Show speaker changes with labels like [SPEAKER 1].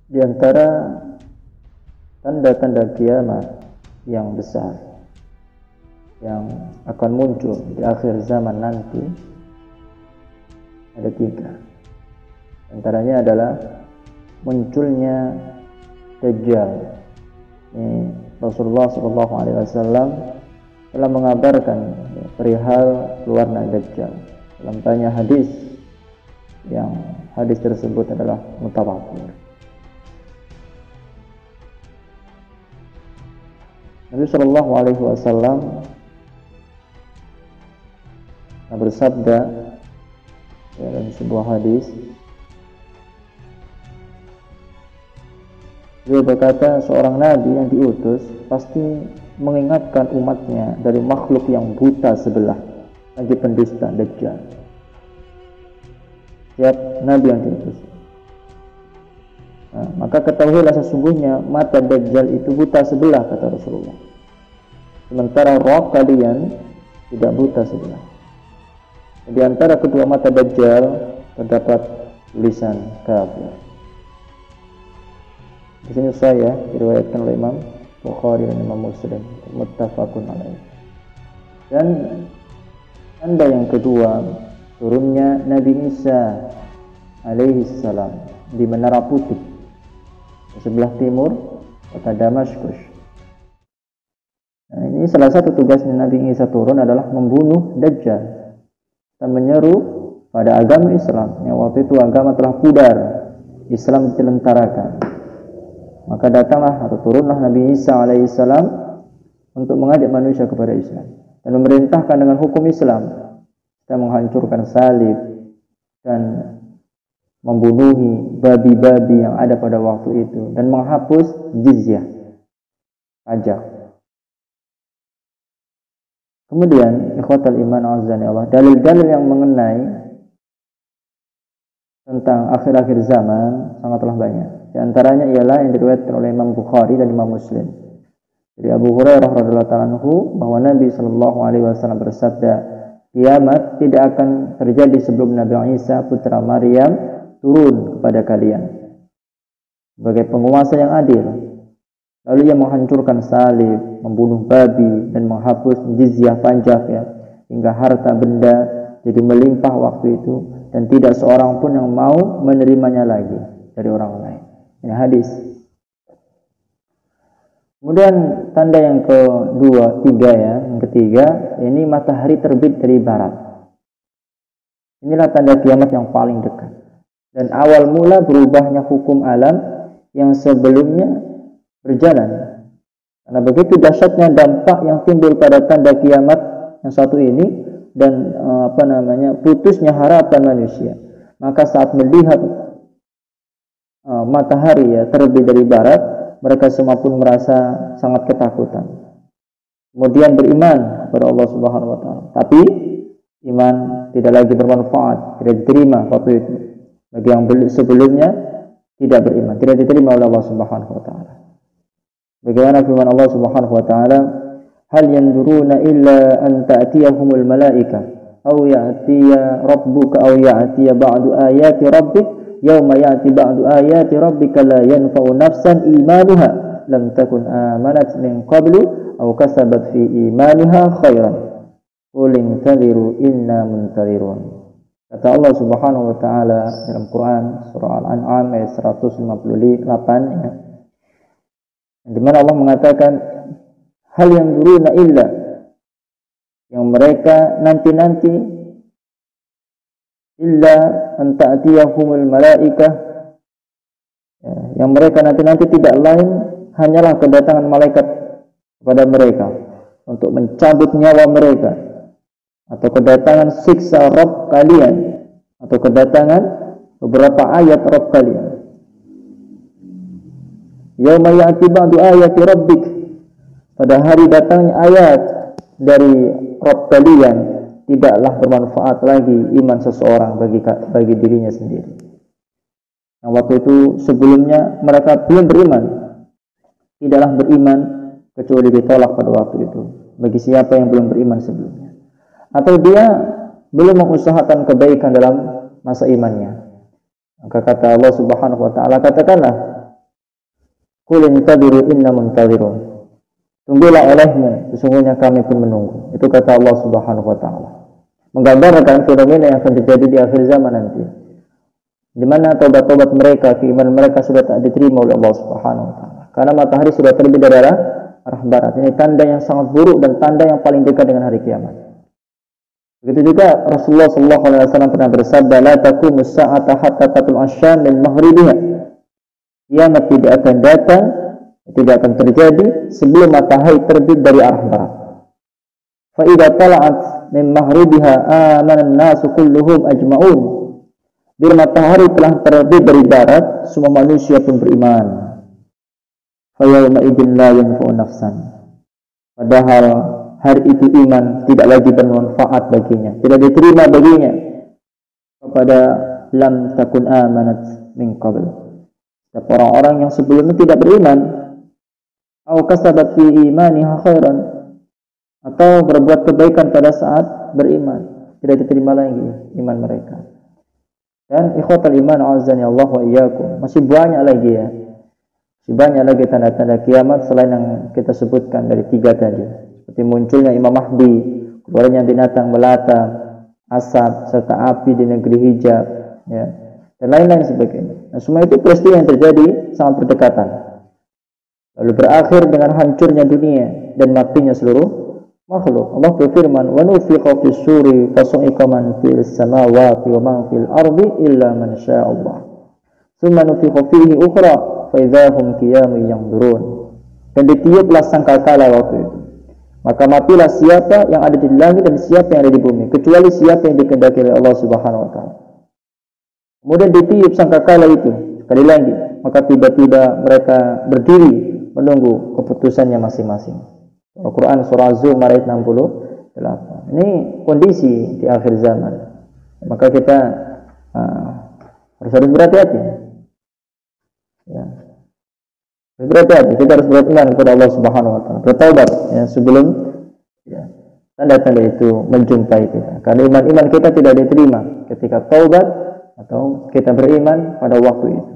[SPEAKER 1] Di antara tanda-tanda kiamat yang besar yang akan muncul di akhir zaman nanti ada 3. Antaranya adalah munculnya Dajjal. Ini Rasulullah SAW telah mengabarkan perihal keluarnya Dajjal dalam banyak hadis, yang hadis tersebut adalah mutawatir. Nabi SAW bersabda dalam sebuah hadis, beliau berkata, seorang nabi yang diutus pasti mengingatkan umatnya dari makhluk yang buta sebelah, lagi pendusta Dajjal. Setiap nabi yang diutus. Maka ketahuilah sesungguhnya mata Dajjal itu buta sebelah, kata Rasulullah. Sementara roh kalian tidak buta sebelah. Di antara kedua mata Dajjal terdapat tulisan kafir. Di sini saya diriwayatkan oleh Imam Bukhari dan Imam Muslim, muttafaqun alaih. Dan tanda yang kedua, turunnya Nabi Isa alaihi salam di Menara Putih di sebelah timur kota Damaskus. Nah, ini salah satu tugasnya Nabi Isa turun adalah membunuh Dajjal dan menyeru pada agama Islam. Yang waktu itu agama telah pudar, Islam ditelentarakan. Maka datanglah atau turunlah Nabi Isa alaihissalam untuk mengajak manusia kepada Islam dan memerintahkan dengan hukum Islam, dan menghancurkan salib dan membunuhi babi-babi yang ada pada waktu itu, dan menghapus jizyah, pajak. Kemudian ikhwatal iman azani Allah, dalil-dalil yang mengenai tentang akhir-akhir zaman sangatlah banyak. Di antaranya ialah yang diriwayatkan oleh Imam Bukhari dan Imam Muslim dari Abu Hurairah radhiyallahu ta'ala anhu bahwa Nabi sallallahu alaihi wasallam bersabda, kiamat tidak akan terjadi sebelum Nabi Isa putra Maryam turun kepada kalian sebagai penguasa yang adil. Lalu ia menghancurkan salib, membunuh babi, dan menghapus jizyah pajak, hingga harta benda jadi melimpah waktu itu, dan tidak seorang pun yang mau menerimanya lagi dari orang lain. Ini hadis. Kemudian tanda yang yang ketiga, ini matahari terbit dari barat. Inilah tanda kiamat yang paling dekat dan awal mula berubahnya hukum alam yang sebelumnya berjalan. Karena begitu dahsyatnya dampak yang timbul pada tanda kiamat yang satu ini, dan putusnya harapan manusia. Maka saat melihat matahari terbit dari barat, mereka semua pun merasa sangat ketakutan. Kemudian beriman kepada Allah Subhanahu wa taala. Tapi iman tidak lagi bermanfaat, tidak diterima waktu itu. Bagi yang sebelumnya tidak beriman, tidak diterima oleh Allah Subhanahu wa taala. Bagaimana firman Allah Subhanahu wa taala, hal yanzuruna illa an ta'tiyahumul malaika aw ya'tiya rabbuka aw ya'tiya ba'du ayati rabbik yauma ya'ti ba'du ayati rabbika la yanfa'u nafsan imanuha lam takun amanat min qablu aw kasabat fi imaniha khairan qul intadhiru inna muntadhirun. Kata Allah Subhanahu wa taala dalam Quran surah Al-An'am ayat 158, di mana Allah mengatakan hal yang duruna illa, yang mereka nanti-nanti, illa an ta'tiyahumul malaikah, yang mereka nanti-nanti tidak lain hanyalah kedatangan malaikat kepada mereka untuk mencabut nyawa mereka, atau kedatangan siksa Rabb kalian, atau kedatangan beberapa ayat Rabb kalian. Yauma ya'ti ba'du ayati rabbik, pada hari datangnya ayat dari Rabb kalian, tidaklah bermanfaat lagi iman seseorang bagi dirinya sendiri. Nah, waktu itu sebelumnya mereka belum beriman, tidaklah beriman kecuali ditolak pada waktu itu bagi siapa yang belum beriman sebelumnya, atau dia belum mengusahakan kebaikan dalam masa imannya. Maka kata Allah Subhanahu wa taala, katakanlah Qul intadhiru inna muntadhirun. Tunggulah olehmu, sesungguhnya kami pun menunggu. Itu kata Allah Subhanahu wa taala. Menggambarkan fenomena yang akan terjadi di akhir zaman nanti. Di mana taubat-taubat mereka, keimanan mereka sudah tak diterima oleh Allah Subhanahu wa taala. Karena matahari sudah terbit dari arah barat. Ini tanda yang sangat buruk dan tanda yang paling dekat dengan hari kiamat. Begitu juga Rasulullah sallallahu alaihi wasallam pernah bersabda, "La taqumus sa'ata hatta tatul asyam min maghribiha." Kiamat tidak akan datang, tidak akan terjadi sebelum matahari terbit dari arah barat. Fa idza tala'at min maghribiha amana an-nasu kulluhum ajma'un. Bila matahari telah terbit dari barat, semua manusia pun beriman. Fa yawma idzin la yanfa'u nafsan. Padahal hari itu iman tidak lagi bermanfaat baginya, tidak diterima baginya kepada lam takun amanat min qabl. Orang-orang yang sebelumnya tidak beriman, atau kasabat fi imaniha khairan, atau berbuat kebaikan pada saat beriman, tidak diterima lagi iman mereka. Dan ikhwatal iman azani Allah wa iyyakum, masih banyak lagi ya. Masih banyak lagi tanda-tanda kiamat selain yang kita sebutkan dari 3 tadi. Seperti munculnya Imam Mahdi, keluarnya binatang melata, asap serta api di negeri Hijab, ya, dan lain-lain sebagainya. Nah, semua itu peristiwa yang terjadi sangat berdekatan. Lalu berakhir dengan hancurnya dunia dan matinya seluruh makhluk. Allah berfirman, "Wa nufiqa fis suri fasu'iqa man fis samawati wa man fil ardi illa man syaa Allah. Tsumma nufiqa fihi ukhra fa idzahum qiyamun yanzurun." Dan ditiuplah sangkakala waktu itu. Maka matilah siapa yang ada di langit dan siapa yang ada di bumi, kecuali siapa yang dikehendaki oleh Allah Subhanahu wa taala. Kemudian ditiup sangkakala itu sekali lagi, maka tiba-tiba mereka berdiri menunggu keputusannya masing-masing. Al-Quran surah Az-Zumar ayat 68. Ini kondisi di akhir zaman. Maka kita harus berhati-hati. Ya. Berhati-hati. Kita harus beriman kepada Allah Subhanahu wa taala. Bertaubat ya, sebelum ya, tanda-tanda itu menjumpai kita. Karena iman-iman kita tidak diterima ketika taubat atau kita beriman pada waktu itu.